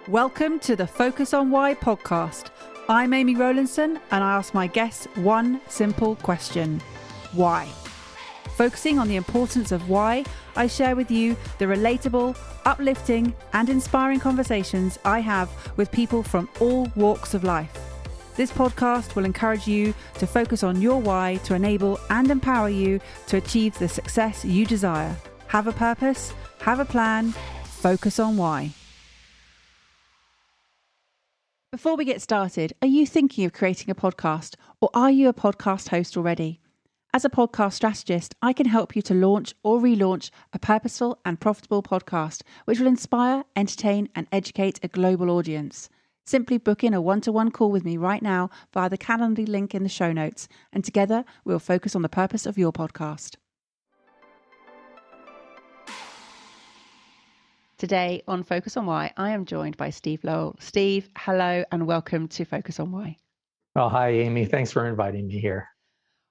Welcome to the Focus on Why podcast. I'm Amy Rowlandson and I ask my guests one simple question. Why? Focusing on the importance of why, I share with you the relatable, uplifting and inspiring conversations I have with people from all walks of life. This podcast will encourage you to focus on your why to enable and empower you to achieve the success you desire. Have a purpose, have a plan, focus on why. Before we get started, are you thinking of creating a podcast or are you a podcast host already? As a podcast strategist, I can help you to launch or relaunch a purposeful and profitable podcast which will inspire, entertain and educate a global audience. Simply book in a one-to-one call with me right now via the Calendly link in the show notes, and together we'll focus on the purpose of your podcast. Today on Focus on Why, I am joined by Steve Lowell. Steve, hello and welcome to Focus on Why. Oh, hi, Amy. Thanks for inviting me here.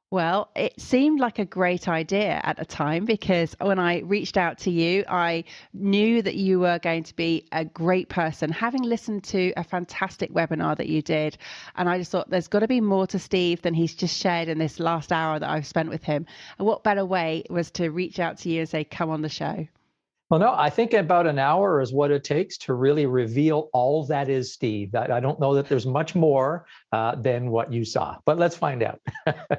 Well, it seemed like a great idea at the time because when I reached out to you, I knew that you were going to be a great person, having listened to a fantastic webinar that you did. And I just thought there's got to be more to Steve than he's just shared in this last hour that I've spent with him. And what better way was to reach out to you and say, come on the show. Well, no, I think about an hour is what it takes to really reveal all that is Steve. I don't know that there's much more than what you saw, but let's find out.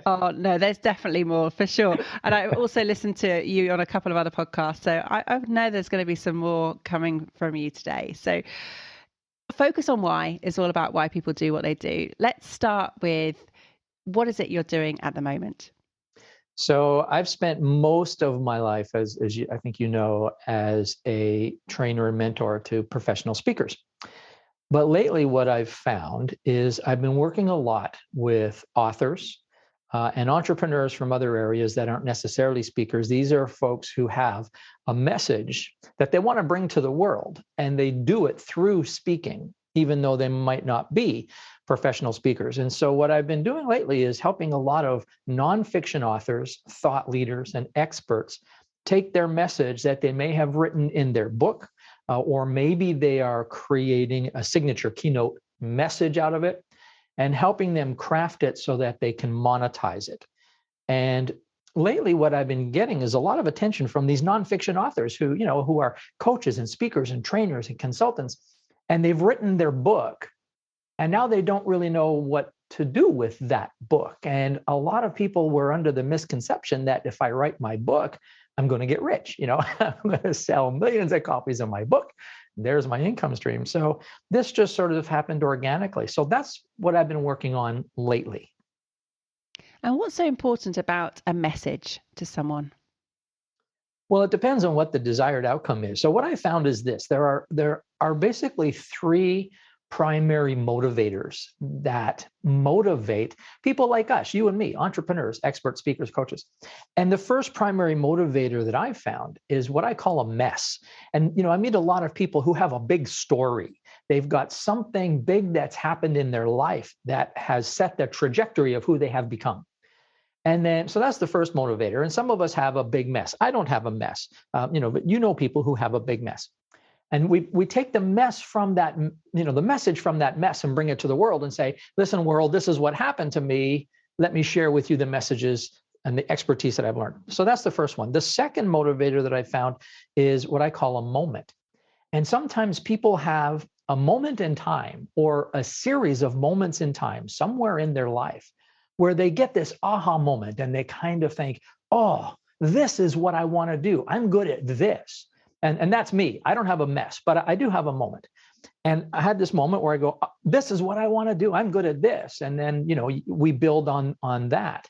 Oh, no, there's definitely more for sure. And I also listened to you on a couple of other podcasts, so I know there's going to be some more coming from you today. So Focus on Why is all about why people do what they do. Let's start with, what is it you're doing at the moment? So I've spent most of my life, as you, I think you know, as a trainer and mentor to professional speakers. But lately, what I've found is I've been working a lot with authors and entrepreneurs from other areas that aren't necessarily speakers. These are folks who have a message that they want to bring to the world, and they do it through speaking, even though they might not be professional speakers. And so what I've been doing lately is helping a lot of nonfiction authors, thought leaders, and experts take their message that they may have written in their book, or maybe they are creating a signature keynote message out of it, and helping them craft it so that they can monetize it. And lately, what I've been getting is a lot of attention from these nonfiction authors who are coaches and speakers and trainers and consultants, and they've written their book. And now they don't really know what to do with that book. And a lot of people were under the misconception that if I write my book, I'm going to get rich. I'm going to sell millions of copies of my book. There's my income stream. So this just sort of happened organically. So that's what I've been working on lately. And what's so important about a message to someone? Well, it depends on what the desired outcome is. So what I found is this: there are basically three primary motivators that motivate people like us, you and me, entrepreneurs, experts, speakers, coaches. And the first primary motivator that I found is what I call a mess. And, I meet a lot of people who have a big story. They've got something big that's happened in their life that has set the trajectory of who they have become. And then, so that's the first motivator. And some of us have a big mess. I don't have a mess, but people who have a big mess. And we take the mess from that, the message from that mess and bring it to the world and say, listen, world, this is what happened to me. Let me share with you the messages and the expertise that I've learned. So that's the first one. The second motivator that I found is what I call a moment. And sometimes people have a moment in time or a series of moments in time somewhere in their life where they get this aha moment and they kind of think, oh, this is what I want to do. I'm good at this. And that's me. I don't have a mess, but I do have a moment. And I had this moment where I go, this is what I want to do. I'm good at this. And then, we build on that.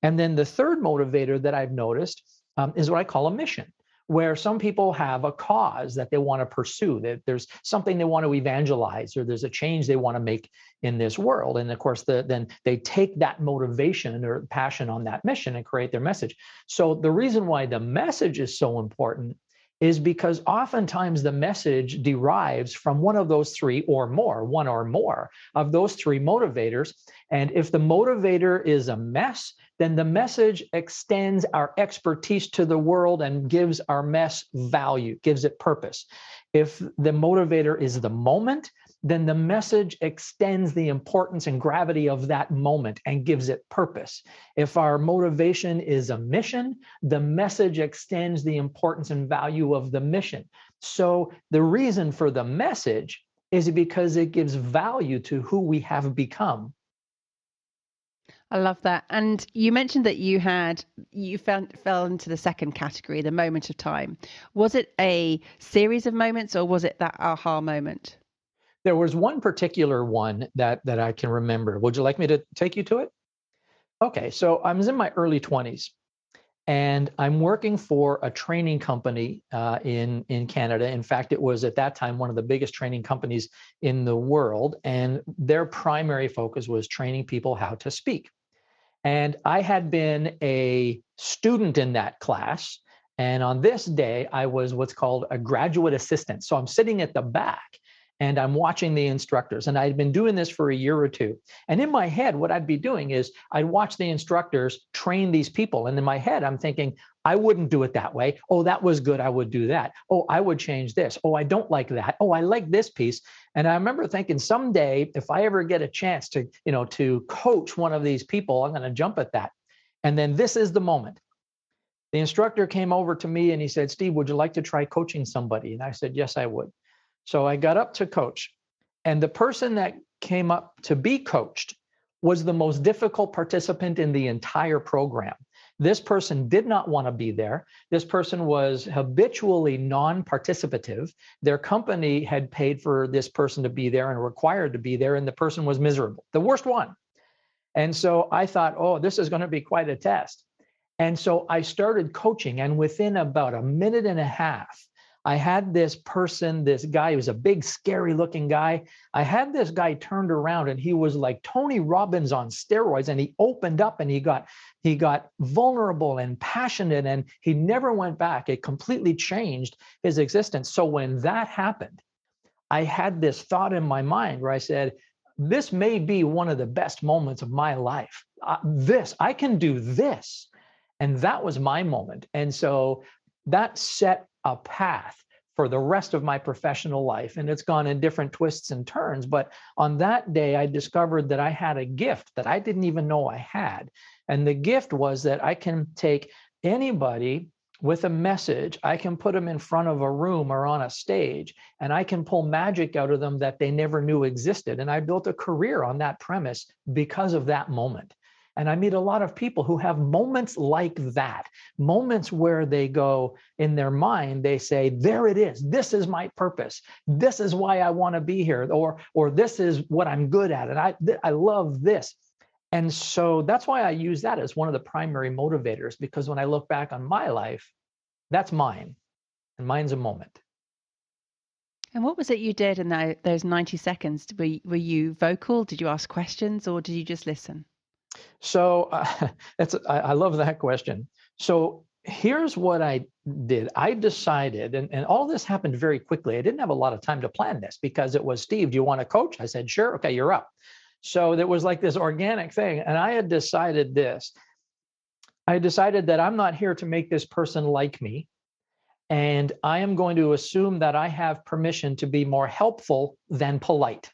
And then the third motivator that I've noticed is what I call a mission, where some people have a cause that they want to pursue, that there's something they want to evangelize, or there's a change they want to make in this world. And of course, then they take that motivation and their passion on that mission and create their message. So the reason why the message is so important is because oftentimes the message derives from one of those three or more, one or more of those three motivators. And if the motivator is a mess, then the message extends our expertise to the world and gives our mess value, gives it purpose. If the motivator is the moment, then the message extends the importance and gravity of that moment and gives it purpose. If our motivation is a mission, the message extends the importance and value of the mission. So the reason for the message is because it gives value to who we have become. I love that. And you mentioned that you fell into the second category, the moment of time. Was it a series of moments, or was it that aha moment? There was one particular one that I can remember. Would you like me to take you to it? Okay, so I was in my early 20s, and I'm working for a training company in Canada. In fact, it was at that time one of the biggest training companies in the world, and their primary focus was training people how to speak. And I had been a student in that class. And on this day, I was what's called a graduate assistant. So I'm sitting at the back and I'm watching the instructors. And I'd been doing this for a year or two. And in my head, what I'd be doing is I'd watch the instructors train these people. And in my head, I'm thinking, I wouldn't do it that way. Oh, that was good. I would do that. Oh, I would change this. Oh, I don't like that. Oh, I like this piece. And I remember thinking someday, if I ever get a chance to coach one of these people, I'm going to jump at that. And then this is the moment. The instructor came over to me and he said, Steve, would you like to try coaching somebody? And I said, yes, I would. So I got up to coach. And the person that came up to be coached was the most difficult participant in the entire program. This person did not want to be there. This person was habitually non-participative. Their company had paid for this person to be there and required to be there, and the person was miserable, the worst one. And so I thought, oh, this is going to be quite a test. And so I started coaching, and within about a minute and a half, I had this person, this guy, who was a big, scary looking guy. I had this guy turned around and he was like Tony Robbins on steroids, and he opened up and he got vulnerable and passionate, and he never went back. It completely changed his existence. So when that happened, I had this thought in my mind where I said, this may be one of the best moments of my life. I can do this. And that was my moment. And so that set a path for the rest of my professional life. And it's gone in different twists and turns. But on that day, I discovered that I had a gift that I didn't even know I had. And the gift was that I can take anybody with a message, I can put them in front of a room or on a stage, and I can pull magic out of them that they never knew existed. And I built a career on that premise because of that moment. And I meet a lot of people who have moments like that, moments where they go in their mind, they say, there it is. This is my purpose. This is why I want to be here, or this is what I'm good at. And I love this. And so that's why I use that as one of the primary motivators, because when I look back on my life, that's mine, and mine's a moment. And what was it you did in those 90 seconds? Were you vocal? Did you ask questions, or did you just listen? So I love that question. So here's what I did. I decided, and all this happened very quickly. I didn't have a lot of time to plan this because it was, Steve, do you want to coach? I said, sure. Okay, you're up. So there was like this organic thing. And I had decided this. I decided that I'm not here to make this person like me. And I am going to assume that I have permission to be more helpful than polite.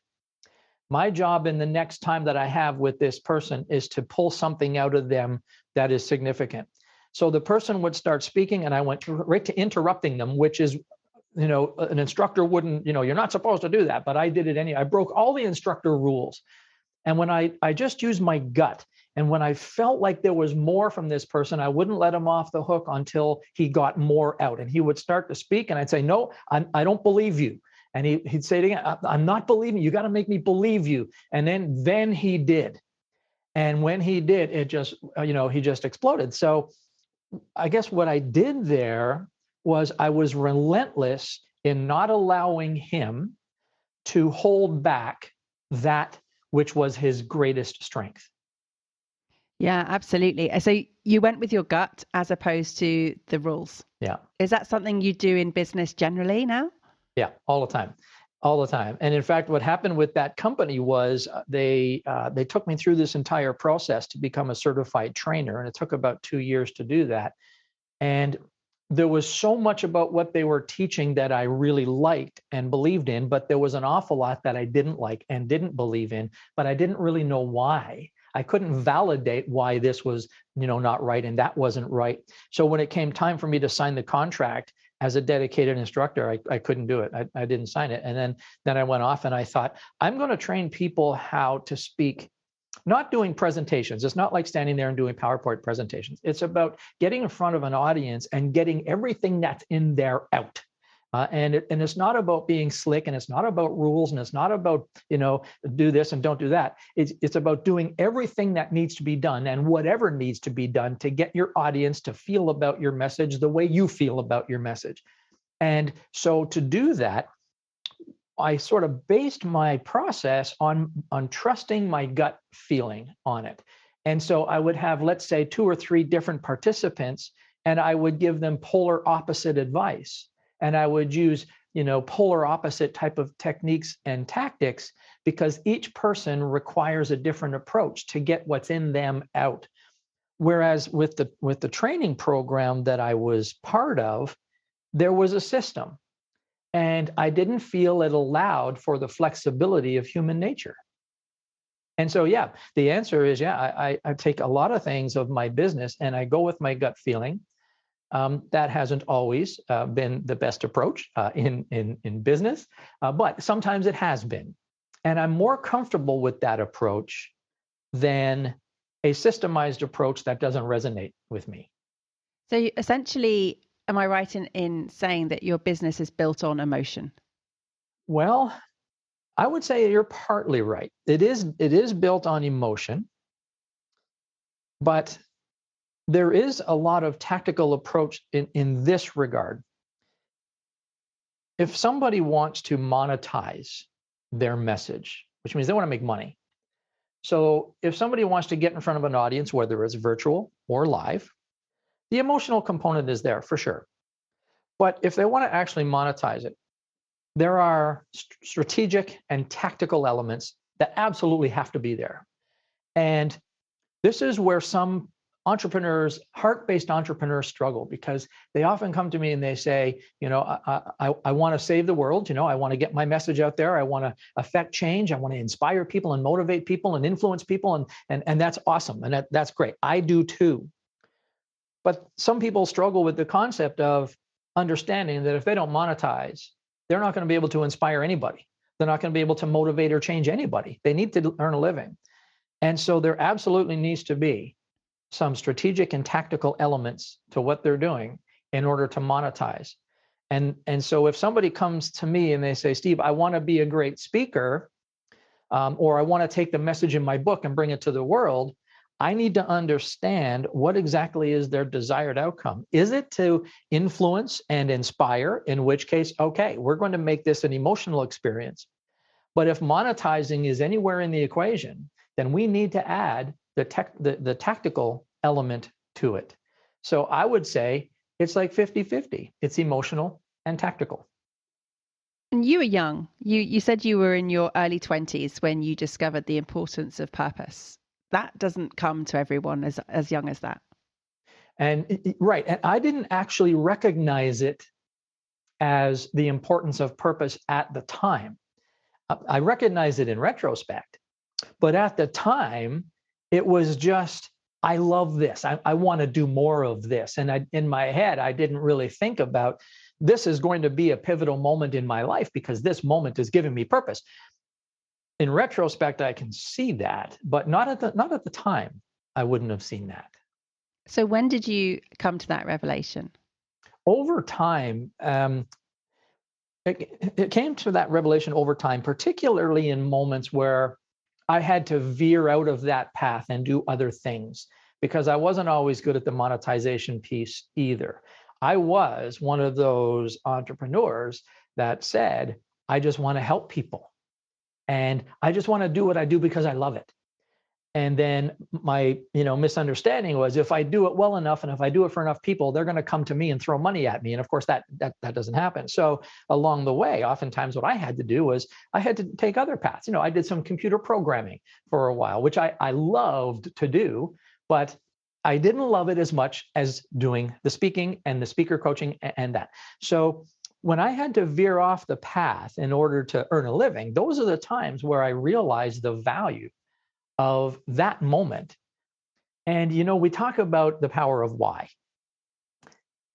My job in the next time that I have with this person is to pull something out of them that is significant. So the person would start speaking and I went right to interrupting them, which is, an instructor wouldn't, you're not supposed to do that, but I did it anyway. I broke all the instructor rules. And when I just used my gut, and when I felt like there was more from this person, I wouldn't let him off the hook until he got more out. And he would start to speak and I'd say, no, I don't believe you. And he'd say it again, I'm not believing you. You got to make me believe you. And then he did. And when he did, it just, he just exploded. So I guess what I did there was I was relentless in not allowing him to hold back that which was his greatest strength. Yeah, absolutely. So you went with your gut as opposed to the rules. Yeah. Is that something you do in business generally now? Yeah, all the time. all the time. And in fact, what happened with that company was they took me through this entire process to become a certified trainer, and it took about 2 years to do that. And there was so much about what they were teaching that I really liked and believed in, but there was an awful lot that I didn't like and didn't believe in, but I didn't really know why. I couldn't validate why this was, not right and that wasn't right. So when it came time for me to sign the contract as a dedicated instructor, I couldn't do it. I didn't sign it. And then I went off and I thought, I'm going to train people how to speak, not doing presentations. It's not like standing there and doing PowerPoint presentations. It's about getting in front of an audience and getting everything that's in there out. And it's not about being slick, and it's not about rules, and it's not about, do this and don't do that. It's about doing everything that needs to be done and whatever needs to be done to get your audience to feel about your message the way you feel about your message. And so to do that, I sort of based my process on trusting my gut feeling on it. And so I would have, let's say, 2 or 3 different participants, and I would give them polar opposite advice. And I would use, polar opposite type of techniques and tactics, because each person requires a different approach to get what's in them out. Whereas with the training program that I was part of, there was a system. And I didn't feel it allowed for the flexibility of human nature. And so, yeah, the answer is, I take a lot of things of my business and I go with my gut feeling. That hasn't always been the best approach in business, but sometimes it has been. And I'm more comfortable with that approach than a systemized approach that doesn't resonate with me. So essentially, am I right in saying that your business is built on emotion? Well, I would say you're partly right. It is built on emotion, but there is a lot of tactical approach in this regard. If somebody wants to monetize their message, which means they want to make money. So if somebody wants to get in front of an audience, whether it's virtual or live, the emotional component is there for sure. But if they want to actually monetize it, there are strategic and tactical elements that absolutely have to be there. And this is where some entrepreneurs, heart-based entrepreneurs, struggle, because they often come to me and they say, I want to save the world. I want to get my message out there. I want to affect change. I want to inspire people and motivate people and influence people. And that's awesome. And that's great. I do too. But some people struggle with the concept of understanding that if they don't monetize, they're not going to be able to inspire anybody. They're not going to be able to motivate or change anybody. They need to earn a living. And so there absolutely needs to be some strategic and tactical elements to what they're doing in order to monetize. And so if somebody comes to me and they say, Steve, I want to be a great speaker, or I want to take the message in my book and bring it to the world, I need to understand what exactly is their desired outcome. Is it to influence and inspire, in which case, okay, we're going to make this an emotional experience. But if monetizing is anywhere in the equation, then we need to add the tactical element to it. So I would say it's like 50-50. It's emotional and tactical. And you were young. You said you were in your early 20s when you discovered the importance of purpose. That doesn't come to everyone as young as that. And right. And I didn't actually recognize it as the importance of purpose at the time. I recognize it in retrospect, but at the time, it was just, I love this. I want to do more of this. And in my head, I didn't really think about this is going to be a pivotal moment in my life because this moment is giving me purpose. In retrospect, I can see that, but not at the time. I wouldn't have seen that. So when did you come to that revelation? Over time, it came to that revelation over time, particularly in moments where I had to veer out of that path and do other things, because I wasn't always good at the monetization piece either. I was one of those entrepreneurs that said, I just want to help people. And I just want to do what I do because I love it. And then my, misunderstanding was, if I do it well enough and if I do it for enough people, they're going to come to me and throw money at me. And of course, that doesn't happen. So along the way, oftentimes what I had to do was I had to take other paths. I did some computer programming for a while, which I loved to do, but I didn't love it as much as doing the speaking and the speaker coaching and that. So when I had to veer off the path in order to earn a living, those are the times where I realized the value of that moment. And, we talk about the power of why.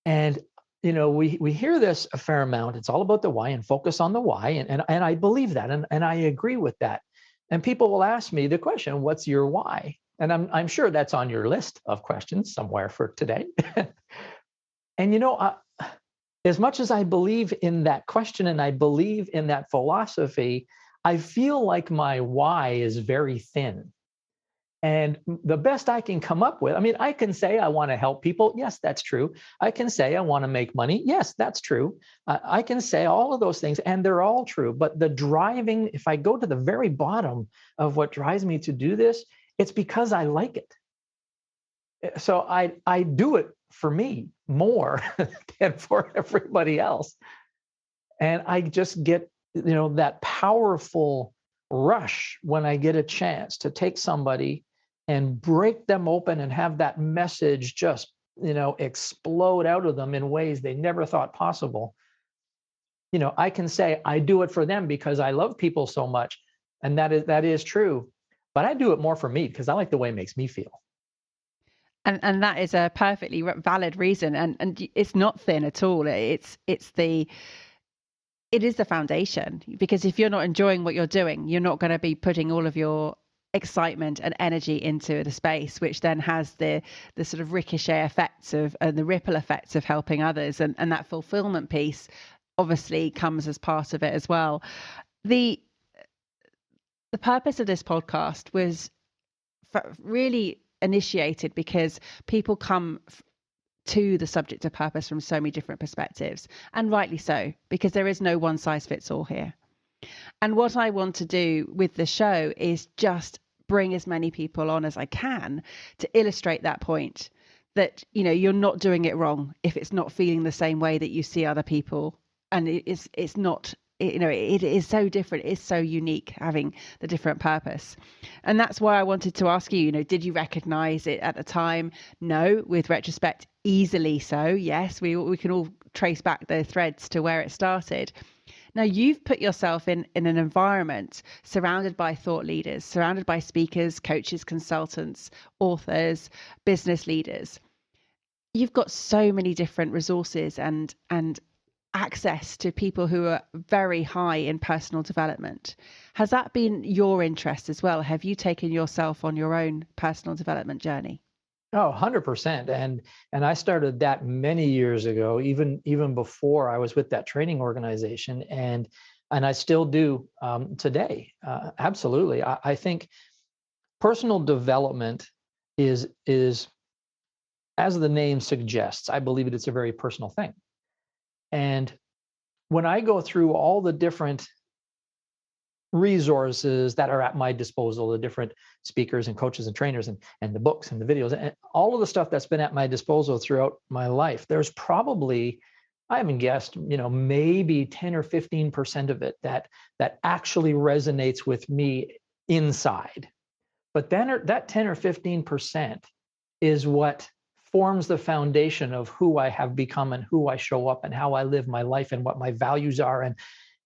And, we hear this a fair amount. It's all about the why and focus on the why. And I believe that. And I agree with that. And people will ask me the question, what's your why? And I'm sure that's on your list of questions somewhere for today. And, as much as I believe in that question and I believe in that philosophy, I feel like my why is very thin. And the best I can come up with, I can say I want to help people. Yes, that's true. I can say I want to make money. Yes, that's true. I can say all of those things, and they're all true. But the driving, if I go to the very bottom of what drives me to do this, it's because I like it. So I do it for me more than for everybody else. And I just get, that powerful rush when I get a chance to take somebody and break them open and have that message just, explode out of them in ways they never thought possible. I can say I do it for them because I love people so much. And that is true. But I do it more for me because I like the way it makes me feel. And that is a perfectly valid reason. And it's not thin at all. It is the foundation, because if you're not enjoying what you're doing, you're not going to be putting all of your excitement and energy into the space, which then has the sort of ricochet effects of and the ripple effects of helping others. And that fulfillment piece obviously comes as part of it as well. The purpose of this podcast was really initiated because people come to the subject of purpose from so many different perspectives, and rightly so, because there is no one size fits all here. And what I want to do with the show is just bring as many people on as I can to illustrate that point, that, you're not doing it wrong if it's not feeling the same way that you see other people. And it's not, it is so different. It's so unique having the different purpose. And that's why I wanted to ask you, did you recognize it at the time? No. With retrospect, easily so. Yes, we can all trace back the threads to where it started. Now, you've put yourself in an environment surrounded by thought leaders, surrounded by speakers, coaches, consultants, authors, business leaders. You've got so many different resources and access to people who are very high in personal development. Has that been your interest as well? Have you taken yourself on your own personal development journey? Oh, 100%. And I started that many years ago, even before I was with that training organization. And I still do today. Absolutely. I think personal development is, as the name suggests, I believe it's a very personal thing. And when I go through all the different resources that are at my disposal, the different speakers and coaches and trainers and the books and the videos and all of the stuff that's been at my disposal throughout my life, there's probably, I haven't guessed, maybe 10 or 15% of it that actually resonates with me inside. But then that 10 or 15% is what forms the foundation of who I have become and who I show up and how I live my life and what my values are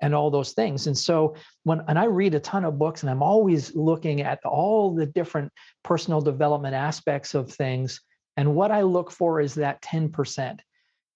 and all those things. And so when I read a ton of books and I'm always looking at all the different personal development aspects of things, and what I look for is that 10%.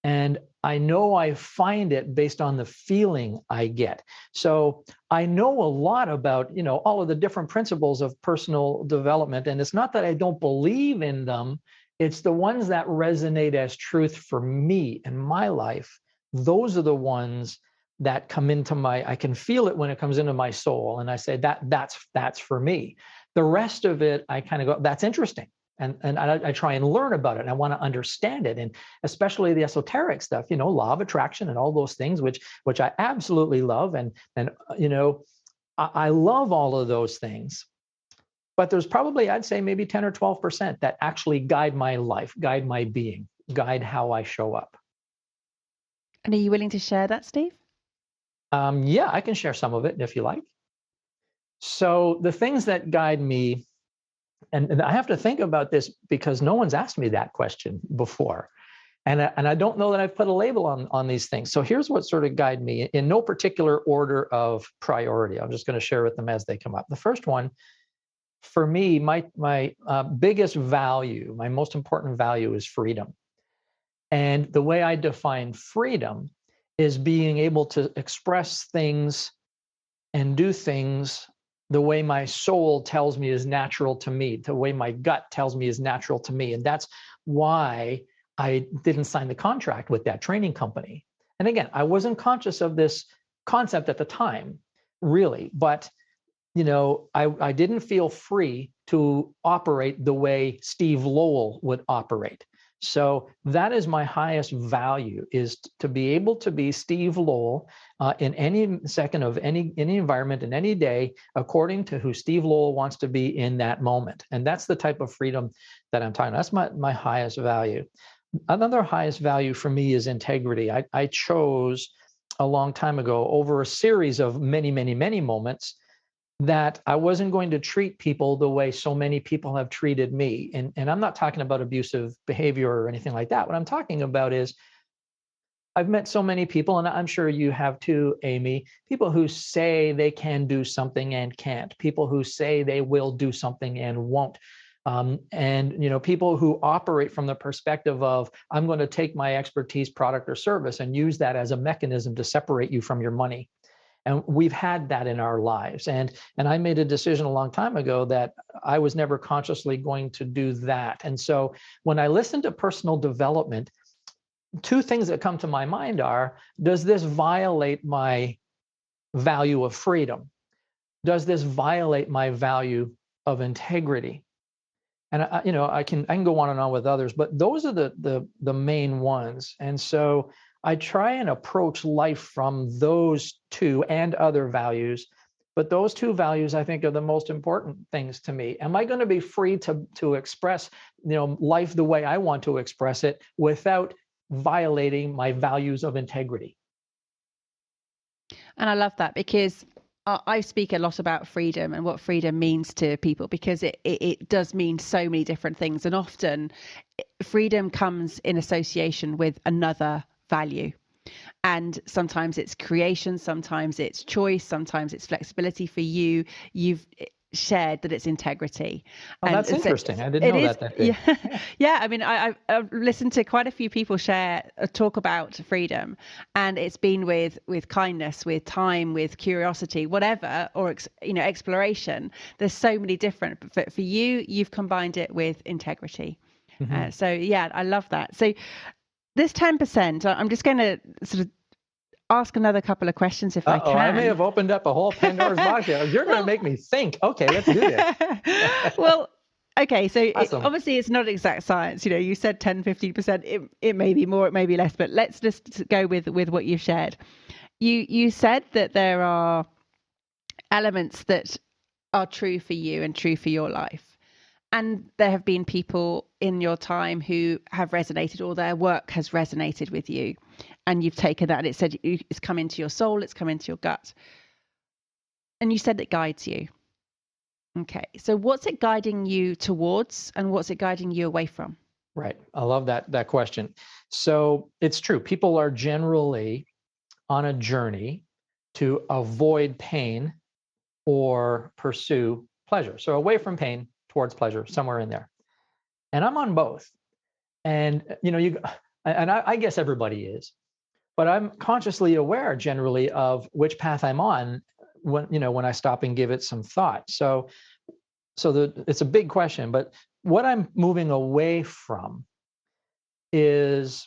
And I know I find it based on the feeling I get. So I know a lot about, all of the different principles of personal development. And it's not that I don't believe in them. It's the ones that resonate as truth for me in my life. Those are the ones that come into I can feel it when it comes into my soul. And I say that's for me. The rest of it, I kind of go, that's interesting. And I try and learn about it. And I want to understand it. And especially the esoteric stuff, law of attraction and all those things, which I absolutely love. And I love all of those things. But there's probably, I'd say maybe 10 or 12% that actually guide my life, guide my being, guide how I show up. And are you willing to share that, Steve? Yeah, I can share some of it if you like. So the things that guide me, and I have to think about this because no one's asked me that question before. And I don't know that I've put a label on these things. So here's what sort of guide me in no particular order of priority. I'm just going to share with them as they come up. The first one, for me, my biggest value, my most important value is freedom. And the way I define freedom is being able to express things and do things the way my soul tells me is natural to me, the way my gut tells me is natural to me. And that's why I didn't sign the contract with that training company. And again, I wasn't conscious of this concept at the time, really, but I didn't feel free to operate the way Steve Lowell would operate. So that is my highest value, is to be able to be Steve Lowell in any second of any environment in any day, according to who Steve Lowell wants to be in that moment. And that's the type of freedom that I'm talking about. That's my highest value. Another highest value for me is integrity. I chose a long time ago, over a series of many, many, many moments, that I wasn't going to treat people the way so many people have treated me. And I'm not talking about abusive behavior or anything like that. What I'm talking about is I've met so many people, and I'm sure you have too, Amy, people who say they can do something and can't, people who say they will do something and won't. And people who operate from the perspective of, I'm going to take my expertise, product, or service and use that as a mechanism to separate you from your money. And we've had that in our lives. And I made a decision a long time ago that I was never consciously going to do that. And so when I listen to personal development, two things that come to my mind are, does this violate my value of freedom? Does this violate my value of integrity? And I can go on and on with others, but those are the main ones. And so I try and approach life from those two and other values, but those two values I think are the most important things to me. Am I going to be free to express life the way I want to express it without violating my values of integrity? And I love that, because I speak a lot about freedom and what freedom means to people, because it does mean so many different things. And often freedom comes in association with another value. And sometimes it's creation, sometimes it's choice, sometimes it's flexibility. For you, you've shared that it's integrity. Oh, and that's interesting. I didn't know that. Yeah, yeah. I mean, I've listened to quite a few people talk about freedom, and it's been with kindness, with time, with curiosity, whatever, or exploration. There's so many different. But for you, you've combined it with integrity. Mm-hmm. So yeah, I love that. So this 10%, I'm just going to sort of ask another couple of questions if I can. I may have opened up a whole Pandora's box here. You're going to make me think. Okay, let's do this. Well, okay, so awesome. Obviously it's not exact science. You said 10, 15%. It may be more, it may be less, but let's just go with what you've shared. You said that there are elements that are true for you and true for your life. And there have been people in your time who have resonated, or their work has resonated with you. And you've taken that and it said it's come into your soul, it's come into your gut. And you said it guides you. Okay. So what's it guiding you towards, and what's it guiding you away from? Right. I love that question. So it's true. People are generally on a journey to avoid pain or pursue pleasure. So away from pain towards pleasure, somewhere in there. And I'm on both. And, I guess everybody is, but I'm consciously aware generally of which path I'm on when I stop and give it some thought. So it's a big question, but what I'm moving away from is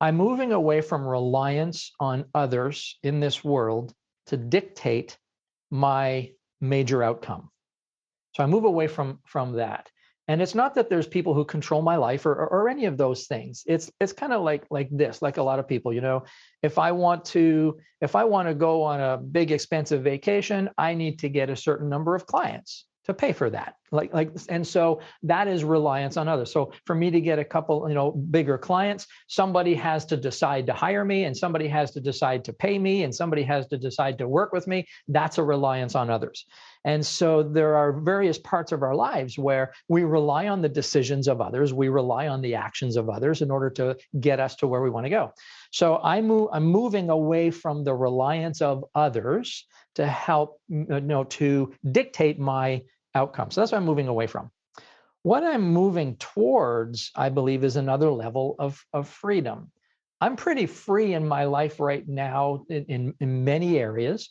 I'm moving away from reliance on others in this world to dictate my major outcome. So I move away from that. And it's not that there's people who control my life or any of those things. It's kind of like this, like a lot of people, if I want to go on a big expensive vacation, I need to get a certain number of clients to pay for that. And so that is reliance on others. So for me to get a couple, bigger clients, somebody has to decide to hire me, and somebody has to decide to pay me, and somebody has to decide to work with me. That's a reliance on others. And so there are various parts of our lives where we rely on the decisions of others. We rely on the actions of others in order to get us to where we want to go. So I'm moving away from the reliance of others to help, to dictate my outcome. So that's what I'm moving away from. What I'm moving towards, I believe, is another level of freedom. I'm pretty free in my life right now in many areas,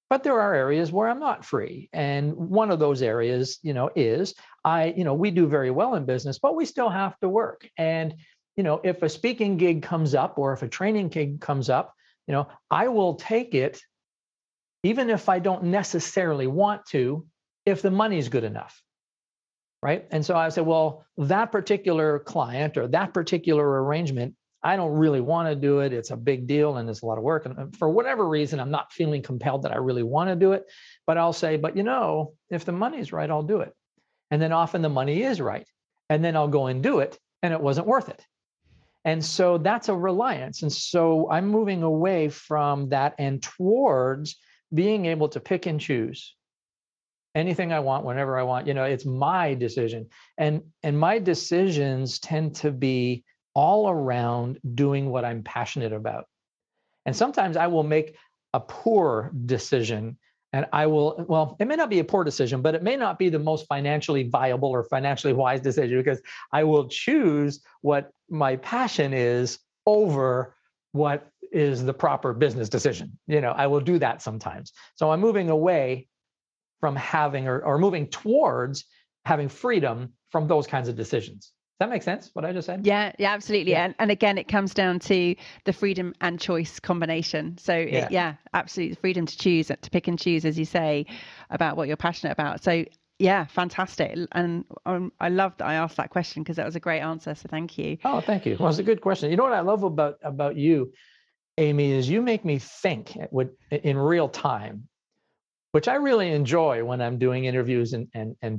but there are areas where I'm not free. And one of those areas, is we do very well in business, but we still have to work. And, if a speaking gig comes up or if a training gig comes up, I will take it, even if I don't necessarily want to, if the money's good enough, right? And so I said, well, that particular client or that particular arrangement, I don't really want to do it. It's a big deal and it's a lot of work. And for whatever reason, I'm not feeling compelled that I really want to do it. But I'll say, but if the money's right, I'll do it. And then often the money is right. And then I'll go and do it, and it wasn't worth it. And so that's a reliance. And so I'm moving away from that and towards being able to pick and choose anything I want, whenever I want. It's my decision. And my decisions tend to be all around doing what I'm passionate about. And sometimes I will make a poor decision, and it may not be a poor decision, but it may not be the most financially viable or financially wise decision, because I will choose what my passion is over what is the proper business decision. I will do that sometimes. So I'm moving away from having or moving towards having freedom from those kinds of decisions. Does that make sense, what I just said? Yeah, absolutely. Yeah. And again, it comes down to the freedom and choice combination. So absolutely, the freedom to choose, to pick and choose, as you say, about what you're passionate about. So yeah, fantastic. And I love that I asked that question, because that was a great answer. So thank you. Oh, thank you. Well, it's a good question. You know what I love about you, Amy, is you make me think in real time, which I really enjoy when I'm doing interviews and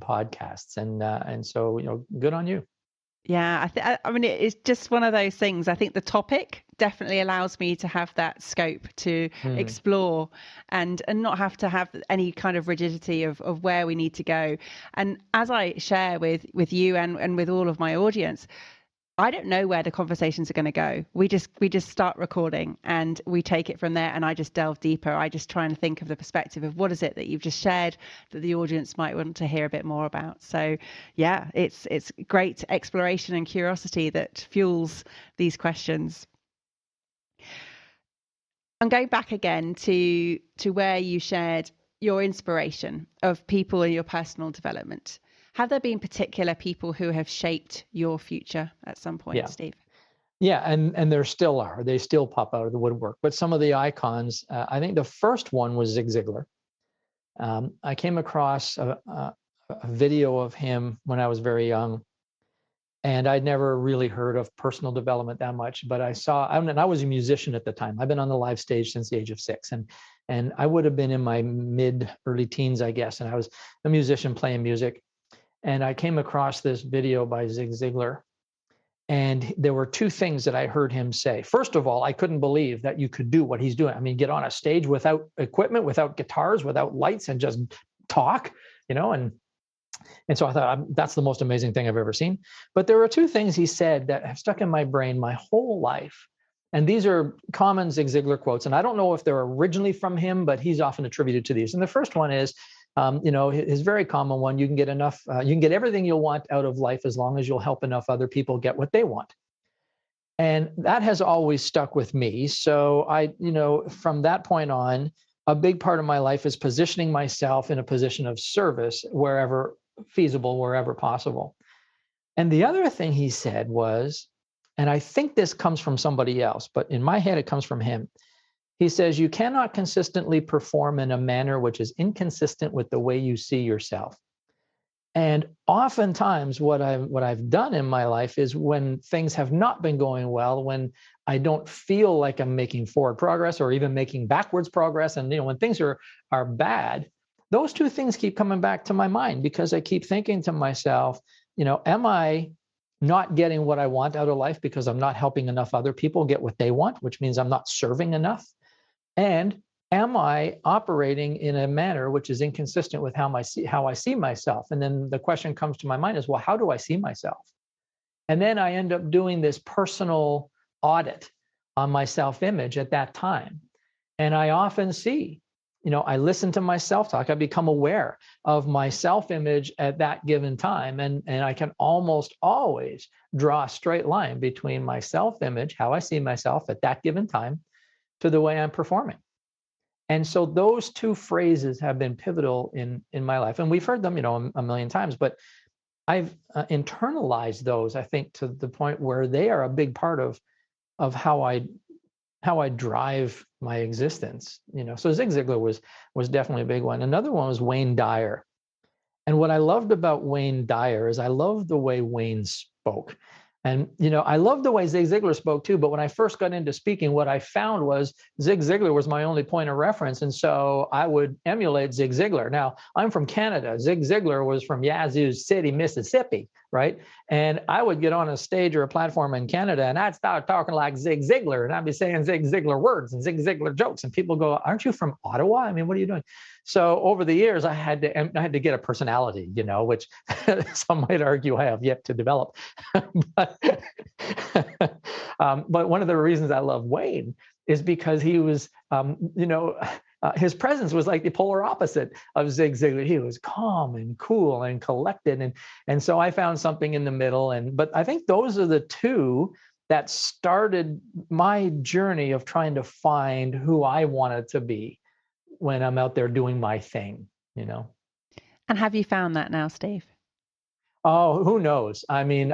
podcasts. And so, good on you. Yeah, I mean, it's just one of those things. I think the topic definitely allows me to have that scope to explore and not have to have any kind of rigidity of where we need to go. And as I share with you and with all of my audience, I don't know where the conversations are going to go. We just start recording and we take it from there, and I just delve deeper. I just try and think of the perspective of what is it that you've just shared that the audience might want to hear a bit more about. So yeah, it's great exploration and curiosity that fuels these questions. I'm going back again to where you shared your inspiration of people in your personal development. Have there been particular people who have shaped your future at some point, Steve? Yeah, and there still are. They still pop out of the woodwork. But some of the icons, I think the first one was Zig Ziglar. I came across a video of him when I was very young, and I'd never really heard of personal development that much. But and I was a musician at the time. I've been on the live stage since the age of 6, and I would have been in my early teens, I guess. And I was a musician playing music. And I came across this video by Zig Ziglar, and there were two things that I heard him say. First of all, I couldn't believe that you could do what he's doing. I mean, get on a stage without equipment, without guitars, without lights, and just talk, and so I thought, that's the most amazing thing I've ever seen. But there were two things he said that have stuck in my brain my whole life. And these are common Zig Ziglar quotes. And I don't know if they're originally from him, but he's often attributed to these. And the first one is, his very common one: you can get everything you'll want out of life as long as you'll help enough other people get what they want. And that has always stuck with me. So from that point on, a big part of my life is positioning myself in a position of service wherever feasible, wherever possible. And the other thing he said was, and I think this comes from somebody else, but in my head, it comes from him. He says, you cannot consistently perform in a manner which is inconsistent with the way you see yourself. And oftentimes what I've done in my life is, when things have not been going well, when I don't feel like I'm making forward progress or even making backwards progress, and when things are bad, those two things keep coming back to my mind because I keep thinking to myself, am I not getting what I want out of life because I'm not helping enough other people get what they want, which means I'm not serving enough? And am I operating in a manner which is inconsistent with how I see myself? And then the question comes to my mind is, well, how do I see myself? And then I end up doing this personal audit on my self-image at that time. And I often see, I listen to my self-talk. I become aware of my self-image at that given time. And I can almost always draw a straight line between my self-image, how I see myself at that given time, to the way I'm performing. And so those two phrases have been pivotal in my life. And we've heard them, a million times, but I've internalized those, I think, to the point where they are a big part of how I drive my existence. So Zig Ziglar was definitely a big one. Another one was Wayne Dyer. And what I loved about Wayne Dyer is I loved the way Wayne spoke. And, I love the way Zig Ziglar spoke too, but when I first got into speaking, what I found was Zig Ziglar was my only point of reference. And so I would emulate Zig Ziglar. Now, I'm from Canada. Zig Ziglar was from Yazoo City, Mississippi, right? And I would get on a stage or a platform in Canada and I'd start talking like Zig Ziglar and I'd be saying Zig Ziglar words and Zig Ziglar jokes. And people go, aren't you from Ottawa? I mean, what are you doing? So over the years, I had to get a personality, which some might argue I have yet to develop. but one of the reasons I love Wayne is because he was, his presence was like the polar opposite of Zig Ziglar. He was calm and cool and collected, and so I found something in the middle. But I think those are the two that started my journey of trying to find who I wanted to be when I'm out there doing my thing, And have you found that now, Steve? Oh, who knows? I mean,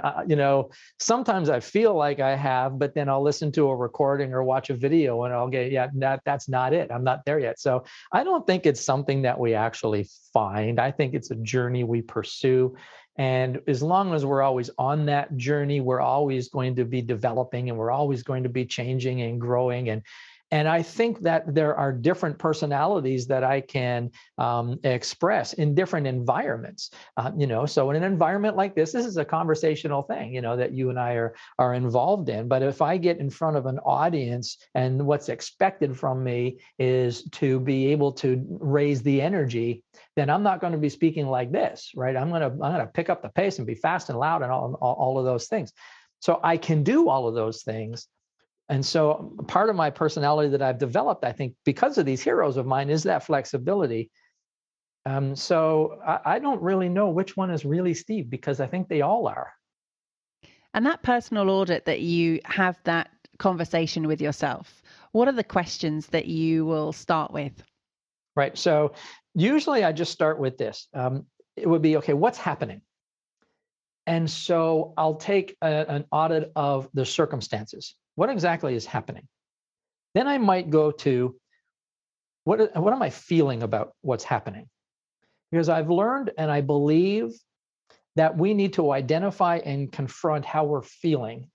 sometimes I feel like I have, but then I'll listen to a recording or watch a video and I'll get, that's not it. I'm not there yet. So I don't think it's something that we actually find. I think it's a journey we pursue. And as long as we're always on that journey, we're always going to be developing and we're always going to be changing and growing. And I think that there are different personalities that I can express in different environments. So in an environment like this is a conversational thing, that you and I are involved in. But if I get in front of an audience and what's expected from me is to be able to raise the energy, then I'm not going to be speaking like this, right? I'm going to pick up the pace and be fast and loud and all of those things. So I can do all of those things. And so part of my personality that I've developed, I think, because of these heroes of mine, is that flexibility. So I don't really know which one is really Steve, because I think they all are. And that personal audit that you have that conversation with yourself, what are the questions that you will start with? Right. So usually I just start with this. It would be, okay, what's happening? And so I'll take an audit of the circumstances. What exactly is happening? Then I might go to what am I feeling about what's happening? Because I've learned and I believe that we need to identify and confront how we're feeling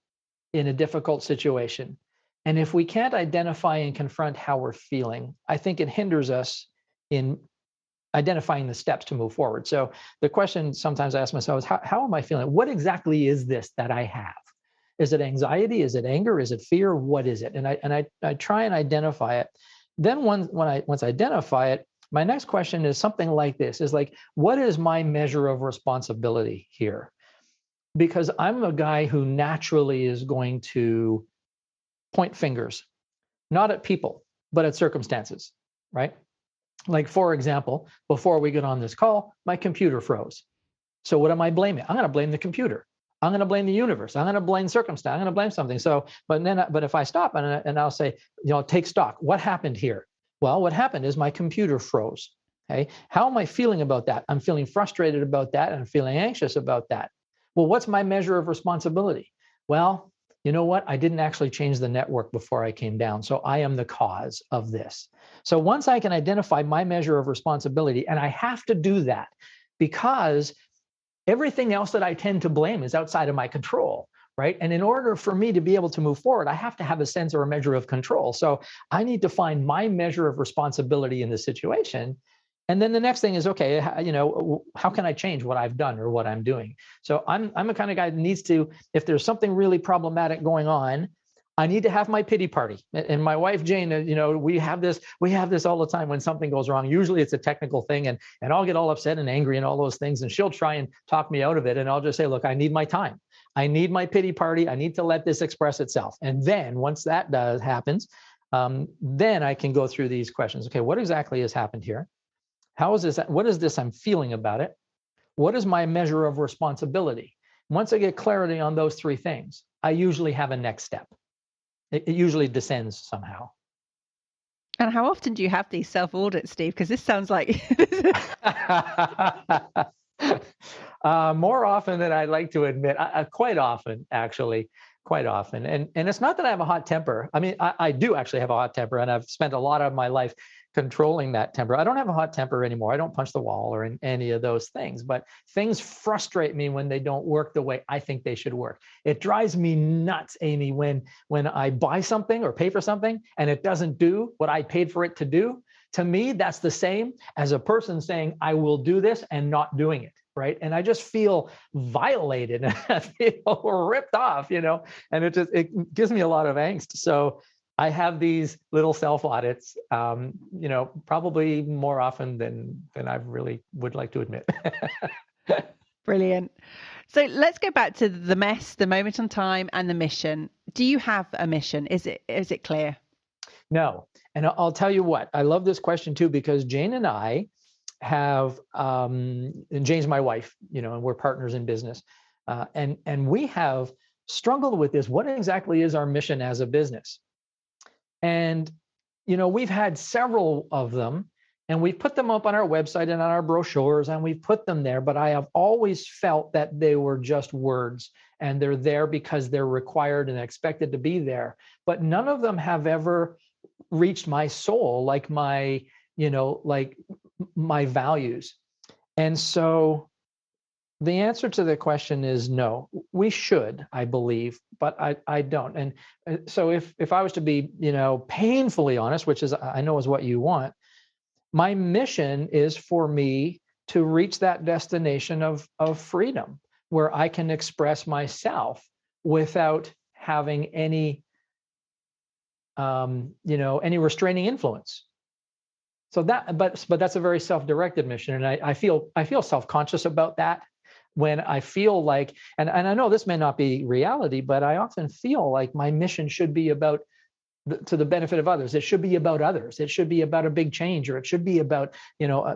in a difficult situation. And if we can't identify and confront how we're feeling, I think it hinders us in identifying the steps to move forward. So the question sometimes I ask myself is, how am I feeling? What exactly is this that I have? Is it anxiety? Is it anger? Is it fear? What is it? And I try and identify it. Then once I identify it, my next question is something like this: is like, what is my measure of responsibility here? Because I'm a guy who naturally is going to point fingers, not at people, but at circumstances, right? Like, for example, before we get on this call, my computer froze. So what am I blaming? I'm going to blame the computer. I'm going to blame the universe. I'm going to blame circumstance. I'm going to blame something. So, but if I stop and I'll say, take stock. What happened here? Well, what happened is my computer froze. Okay. How am I feeling about that? I'm feeling frustrated about that. And I'm feeling anxious about that. Well, what's my measure of responsibility? Well, you know what? I didn't actually change the network before I came down. So I am the cause of this. So once I can identify my measure of responsibility, and I have to do that because everything else that I tend to blame is outside of my control, right? And in order for me to be able to move forward, I have to have a sense or a measure of control. So I need to find my measure of responsibility in the situation. And then the next thing is, okay, how can I change what I've done or what I'm doing? So I'm a kind of guy that needs to, if there's something really problematic going on, I need to have my pity party. And my wife, Jayne, we have this all the time when something goes wrong. Usually it's a technical thing, and I'll get all upset and angry and all those things. And she'll try and talk me out of it. And I'll just say, look, I need my time. I need my pity party. I need to let this express itself. And then once that happens, then I can go through these questions. Okay, what exactly has happened here? How is this? What is this I'm feeling about it? What is my measure of responsibility? Once I get clarity on those three things, I usually have a next step. It usually descends somehow. And how often do you have these self-audits, Steve? Because this sounds like more often than I'd like to admit. Quite often, actually, quite often. And it's not that I have a hot temper. I mean, I do actually have a hot temper, and I've spent a lot of my life controlling that temper. I don't have a hot temper anymore. I don't punch the wall or in any of those things, but things frustrate me when they don't work the way I think they should work. It drives me nuts, Amy, when I buy something or pay for something and it doesn't do what I paid for it to do. To me, that's the same as a person saying, I will do this and not doing it. Right. And I just feel violated and I feel ripped off, and it gives me a lot of angst. So I have these little self audits, probably more often than I really would like to admit. Brilliant. So let's go back to the mess, the moment on time, and the mission. Do you have a mission? Is it clear? No. And I'll tell you what, I love this question too, because Jayne and I have, and Jayne's my wife, and we're partners in business. And we have struggled with this. What exactly is our mission as a business? And, we've had several of them, and we've put them up on our website and on our brochures, and we've put them there. But I have always felt that they were just words, and they're there because they're required and expected to be there. But none of them have ever reached my soul, like my values. And so the answer to the question is no. We should, I believe, but I don't. And so if I was to be, painfully honest, which is I know is what you want, my mission is for me to reach that destination of freedom where I can express myself without having any restraining influence. So but that's a very self-directed mission, and I feel self-conscious about that. When I feel like, and I know this may not be reality, but I often feel like my mission should be about to the benefit of others. It should be about others. It should be about a big change, or it should be about,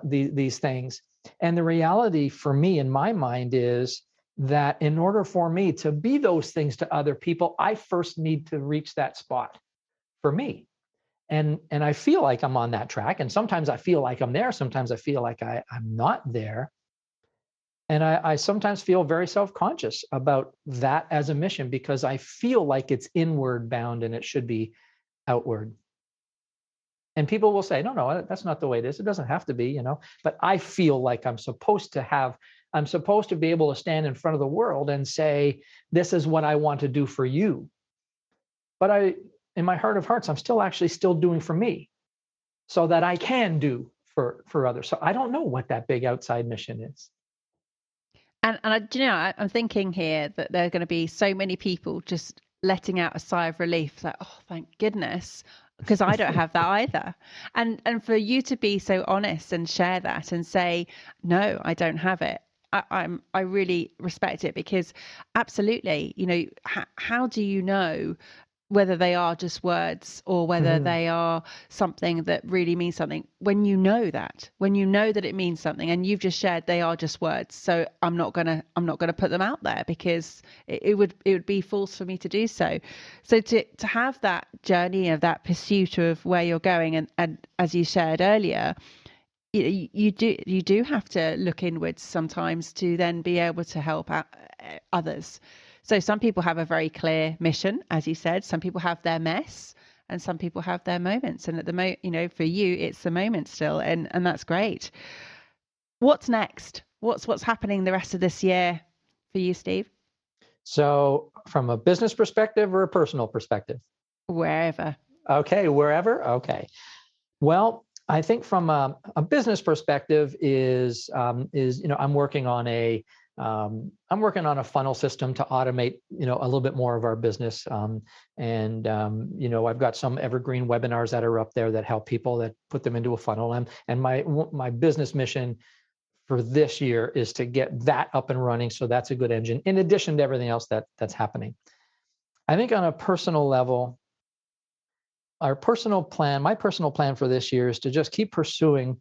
these things. And the reality for me in my mind is that in order for me to be those things to other people, I first need to reach that spot for me. And I feel like I'm on that track. And sometimes I feel like I'm there. Sometimes I feel like I'm not there. And I sometimes feel very self-conscious about that as a mission, because I feel like it's inward bound and it should be outward. And people will say, no, that's not the way it is. It doesn't have to be, but I feel like I'm supposed to be able to stand in front of the world and say, this is what I want to do for you. But in my heart of hearts, I'm still doing for me so that I can do for others. So I don't know what that big outside mission is. And I'm thinking here that there are going to be so many people just letting out a sigh of relief, like, oh, thank goodness, because I don't have that either. And for you to be so honest and share that and say, no, I don't have it. I really respect it, because absolutely, how do you know whether they are just words or whether they are something that really means something, when you know that it means something, and you've just shared they are just words. So I'm not gonna put them out there, because it would be false for me to do so. So to have that journey of that pursuit of where you're going, and as you shared earlier, you do have to look inwards sometimes to then be able to help out others. So some people have a very clear mission, as you said. Some people have their mess, and some people have their moments. And at the for you, it's the moment still, and that's great. What's next? What's happening the rest of this year for you, Steve? So, from a business perspective or a personal perspective? Wherever. Okay, wherever. Okay. Well, I think from a business perspective is I'm working on a funnel system to automate a little bit more of our business, and I've got some evergreen webinars that are up there that help people, that put them into a funnel, and my business mission for this year is to get that up and running. So that's a good engine in addition to everything else that's happening. I think on a personal level, my personal plan for this year is to just keep pursuing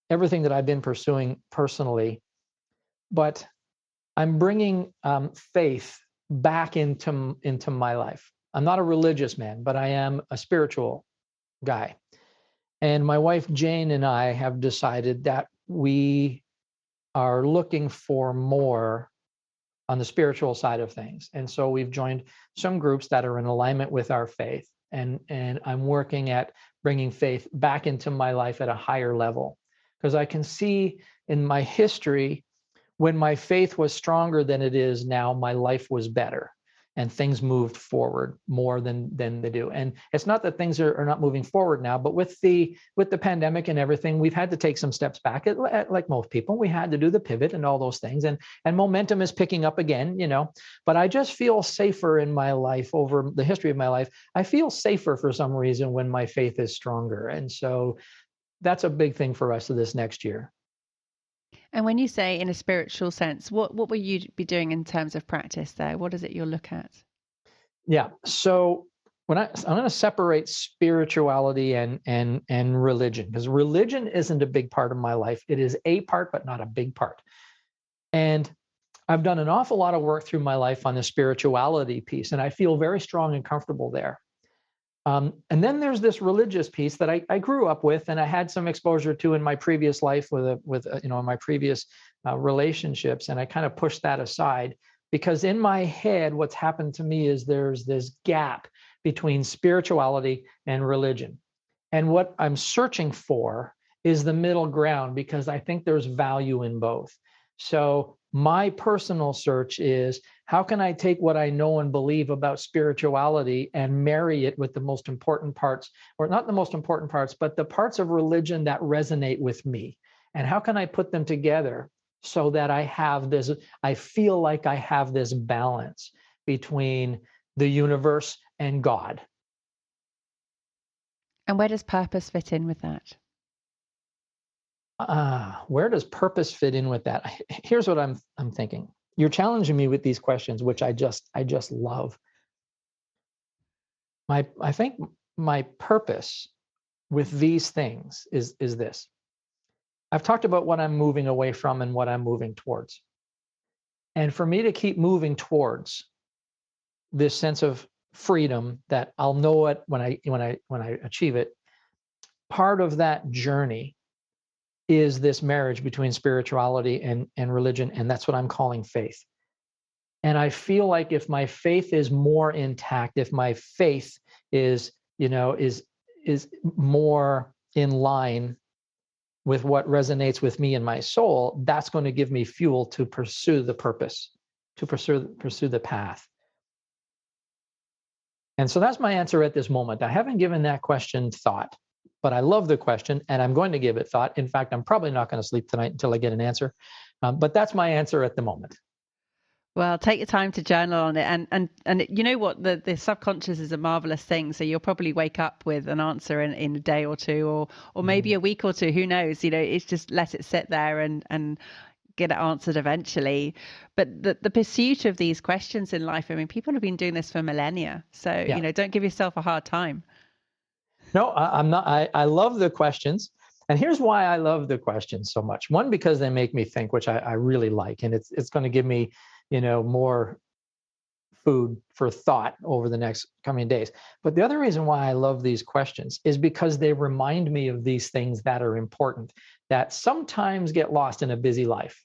everything that I've been pursuing personally, but I'm bringing faith back into my life. I'm not a religious man, but I am a spiritual guy. And my wife, Jayne, and I have decided that we are looking for more on the spiritual side of things. And so we've joined some groups that are in alignment with our faith. And I'm working at bringing faith back into my life at a higher level, because I can see in my history, when my faith was stronger than it is now, my life was better and things moved forward more than they do. And it's not that things are not moving forward now, but with the pandemic and everything, we've had to take some steps back. Like most people, we had to do the pivot and all those things, and momentum is picking up again, but I just feel safer in my life. Over the history of my life, I feel safer for some reason when my faith is stronger. And so that's a big thing for us this next year. And when you say in a spiritual sense, what will you be doing in terms of practice there? What is it you'll look at? Yeah. So I'm going to separate spirituality and religion, because religion isn't a big part of my life. It is a part, but not a big part. And I've done an awful lot of work through my life on the spirituality piece, and I feel very strong and comfortable there. And then there's this religious piece that I grew up with, and I had some exposure to in my previous life with my previous relationships, and I kind of pushed that aside, because in my head, what's happened to me is there's this gap between spirituality and religion, and what I'm searching for is the middle ground, because I think there's value in both. So my personal search is, how can I take what I know and believe about spirituality and marry it with the most important parts, or not the most important parts, but the parts of religion that resonate with me? And how can I put them together so that I feel like I have this balance between the universe and God? And where does purpose fit in with that? Where does purpose fit in with that? Here's what I'm thinking. You're challenging me with these questions, which I just love. I think my purpose with these things is this. I've talked about what I'm moving away from and what I'm moving towards. And for me to keep moving towards this sense of freedom that I'll know it when I achieve it, part of that journey is this marriage between spirituality and religion, and that's what I'm calling faith. And I feel like if my faith is more intact, if my faith is more in line with what resonates with me and my soul, that's going to give me fuel to pursue the purpose, to pursue the path. And so that's my answer at this moment. I haven't given that question thought, but I love the question, and I'm going to give it thought. In fact, I'm probably not going to sleep tonight until I get an answer. But that's my answer at the moment. Well, take your time to journal on it, and you know what, the subconscious is a marvelous thing. So you'll probably wake up with an answer in a day or two, or maybe a week or two. Who knows? It's just let it sit there and get it answered eventually. But the pursuit of these questions in life, I mean, people have been doing this for millennia. So don't give yourself a hard time. No, I'm not. I love the questions. And here's why I love the questions so much. One, because they make me think, which I really like. And it's going to give me, more food for thought over the next coming days. But the other reason why I love these questions is because they remind me of these things that are important, that sometimes get lost in a busy life.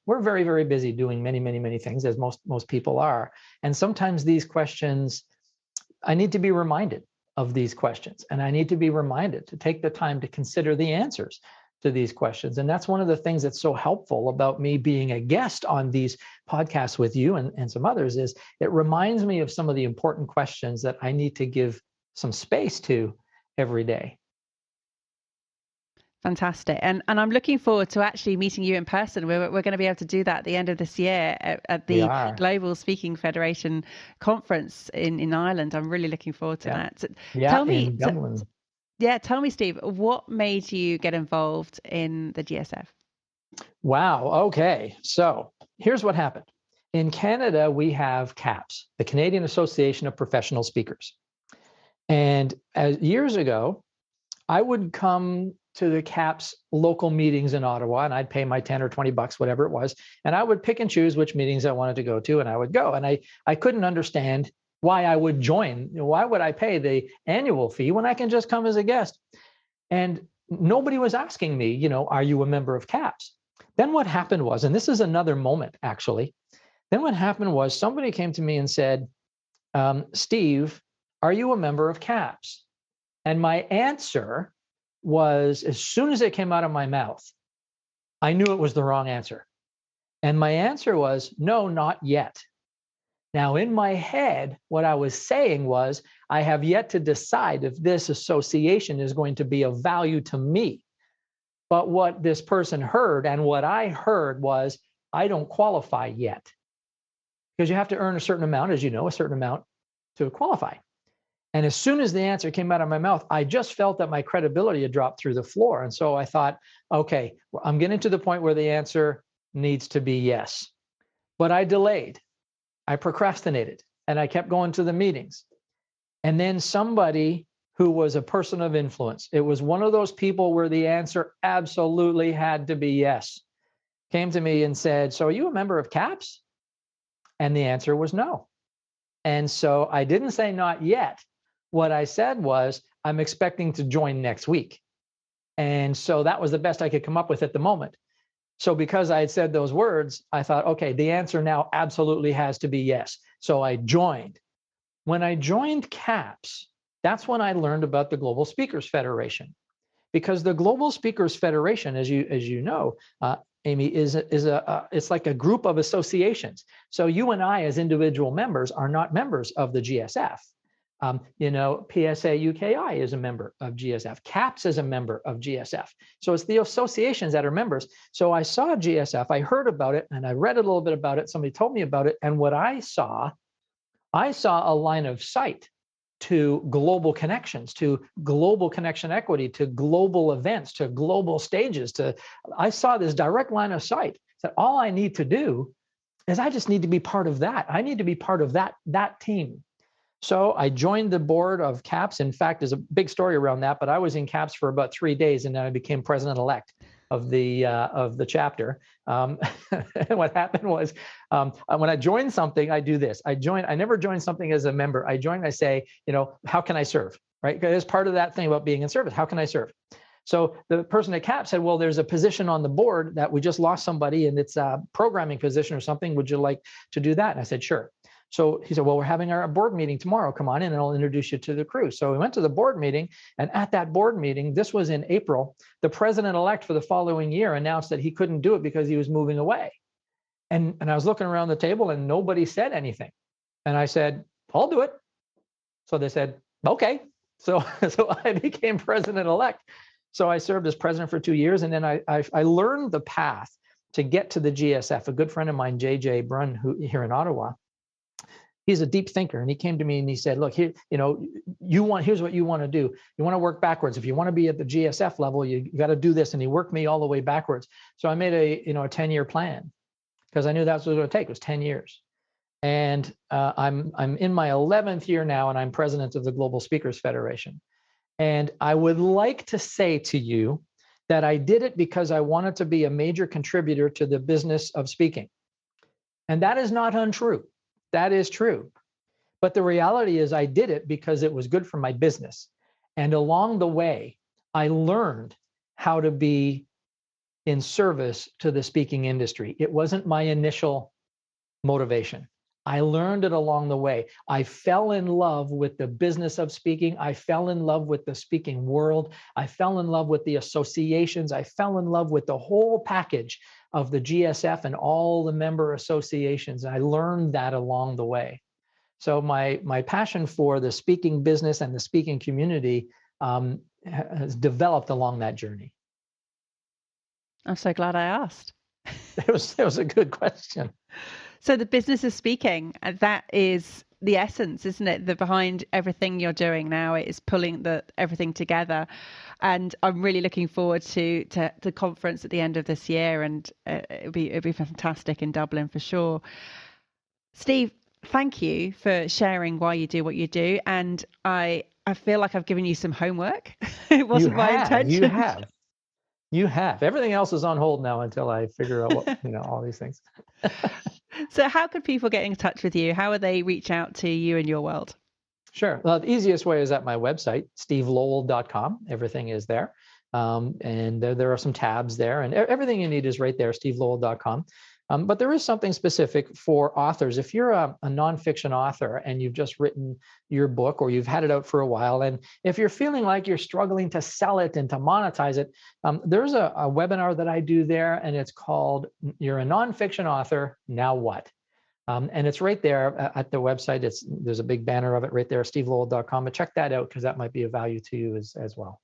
We're very, very busy doing many, many, many things, as most people are. And sometimes these questions, I need to be reminded of these questions, and I need to be reminded to take the time to consider the answers to these questions. And that's one of the things that's so helpful about me being a guest on these podcasts with you and some others, is it reminds me of some of the important questions that I need to give some space to every day. Fantastic. And I'm looking forward to actually meeting you in person. We're going to be able to do that at the end of this year at We the are. Global Speaking Federation conference in Ireland. I'm really looking forward to Yeah. that. So Yeah, tell me, in Dublin. tell me, Steve, what made you get involved in the GSF? Wow. Okay. So here's what happened. In Canada, we have CAPS, the Canadian Association of Professional Speakers. And years ago, I would come to the CAPS local meetings in Ottawa, and I'd pay my 10 or 20 bucks, whatever it was, and I would pick and choose which meetings I wanted to go to, and I would go. And I couldn't understand why I would join. Why would I pay the annual fee when I can just come as a guest? And nobody was asking me, are you a member of CAPS? Then what happened was, and this is another moment actually, then what happened was somebody came to me and said, Steve, are you a member of CAPS? And my answer was, as soon as it came out of my mouth, I knew it was the wrong answer. And my answer was, no, not yet. Now, in my head, what I was saying was, I have yet to decide if this association is going to be of value to me. But what this person heard and what I heard was, I don't qualify yet. Because you have to earn a certain amount, as you know, a certain amount to qualify. And as soon as the answer came out of my mouth, I just felt that my credibility had dropped through the floor. And so I thought, okay, I'm getting to the point where the answer needs to be yes. But I delayed, I procrastinated, and I kept going to the meetings. And then somebody who was a person of influence, it was one of those people where the answer absolutely had to be yes, came to me and said, so are you a member of CAPS? And the answer was no. And so I didn't say not yet. What I said was, I'm expecting to join next week. And so that was the best I could come up with at the moment. So because I had said those words, I thought, okay, the answer now absolutely has to be yes. So I joined. When I joined CAPS, that's when I learned about the Global Speakers Federation. Because the Global Speakers Federation, as you know, Amy, it's like a group of associations. So you and I, as individual members, are not members of the GSF. PSA UKI is a member of GSF. CAPS is a member of GSF. So it's the associations that are members. So I saw GSF, I heard about it, and I read a little bit about it. Somebody told me about it. And what I saw a line of sight to global connections, to global connection equity, to global events, to global stages. I saw this direct line of sight that all I need to do is I just need to be part of that. I need to be part of that team. So I joined the board of CAPS. In fact, there's a big story around that, but I was in CAPS for about 3 days, and then I became president-elect of the chapter. What happened was, when I join something, I do this. I never join something as a member. I join, I say, how can I serve? Right? Because it's part of that thing about being in service. How can I serve? So the person at CAP said, well, there's a position on the board that we just lost somebody, and it's a programming position or something. Would you like to do that? And I said, sure. So he said, well, we're having our board meeting tomorrow. Come on in and I'll introduce you to the crew. So we went to the board meeting, and at that board meeting, this was in April, the president-elect for the following year announced that he couldn't do it because he was moving away. And I was looking around the table and nobody said anything. And I said, I'll do it. So they said, okay. So I became president-elect. So I served as president for 2 years. And then I learned the path to get to the GSF. A good friend of mine, JJ Brunn, here in Ottawa, he's a deep thinker, and he came to me and he said, look, here, here's what you want to do. You want to work backwards. If you want to be at the GSF level, you got to do this. And he worked me all the way backwards. So I made a 10-year plan, because I knew that's what it was going to take. It was 10 years. And I'm in my 11th year now, and I'm president of the Global Speakers Federation. And I would like to say to you that I did it because I wanted to be a major contributor to the business of speaking. And that is not untrue. That is true. But the reality is I did it because it was good for my business. And along the way, I learned how to be in service to the speaking industry. It wasn't my initial motivation. I learned it along the way. I fell in love with the business of speaking. I fell in love with the speaking world. I fell in love with the associations. I fell in love with the whole package of the GSF and all the member associations. I learned that along the way. So my passion for the speaking business and the speaking community has developed along that journey. I'm so glad I asked. It was a good question. So the business is speaking, and that is the essence, isn't it? The behind everything you're doing now, it is pulling everything together. And I'm really looking forward to the conference at the end of this year, and it'll be fantastic in Dublin for sure. Steve, thank you for sharing why you do what you do, and I feel like I've given you some homework. It wasn't my intention. You have. Everything else is on hold now until I figure out what, all these things. So how could people get in touch with you? How would they reach out to you in your world? Sure. Well, the easiest way is at my website, stevelowell.com. Everything is there. And there are some tabs there, and everything you need is right there, stevelowell.com. But there is something specific for authors. If you're a nonfiction author and you've just written your book, or you've had it out for a while, and if you're feeling like you're struggling to sell it and to monetize it, there's a webinar that I do there, and it's called "You're a Nonfiction Author, Now What?" And it's right there at the website. There's a big banner of it right there, stevelowell.com. But check that out, because that might be of value to you as well.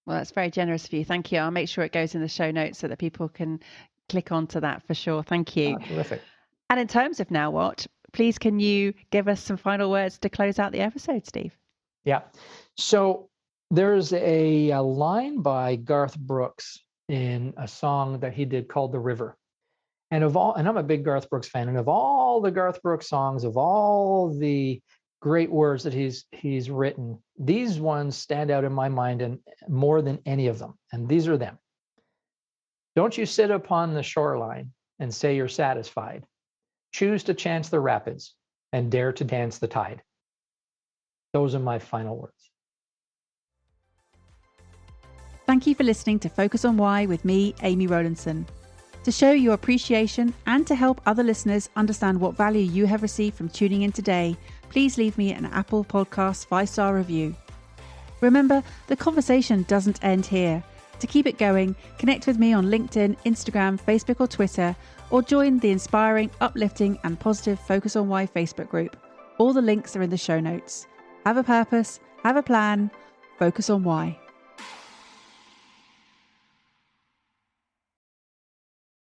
Well, that's very generous of you. Thank you. I'll make sure it goes in the show notes so that people can click onto that for sure. Thank you. Terrific. And in terms of now what, please can you give us some final words to close out the episode, Steve? Yeah. So there's a line by Garth Brooks in a song that he did called "The River." And I'm a big Garth Brooks fan, and of all the Garth Brooks songs, of all the great words that he's written, these ones stand out in my mind and more than any of them. And these are them. Don't you sit upon the shoreline and say you're satisfied. Choose to chance the rapids and dare to dance the tide. Those are my final words. Thank you for listening to Focus on Why with me, Amy Rowlandson. To show your appreciation and to help other listeners understand what value you have received from tuning in today, please leave me an Apple Podcast 5-star review. Remember, the conversation doesn't end here. To keep it going, connect with me on LinkedIn, Instagram, Facebook or Twitter, or join the inspiring, uplifting and positive Focus on Why Facebook group. All the links are in the show notes. Have a purpose, have a plan, focus on why.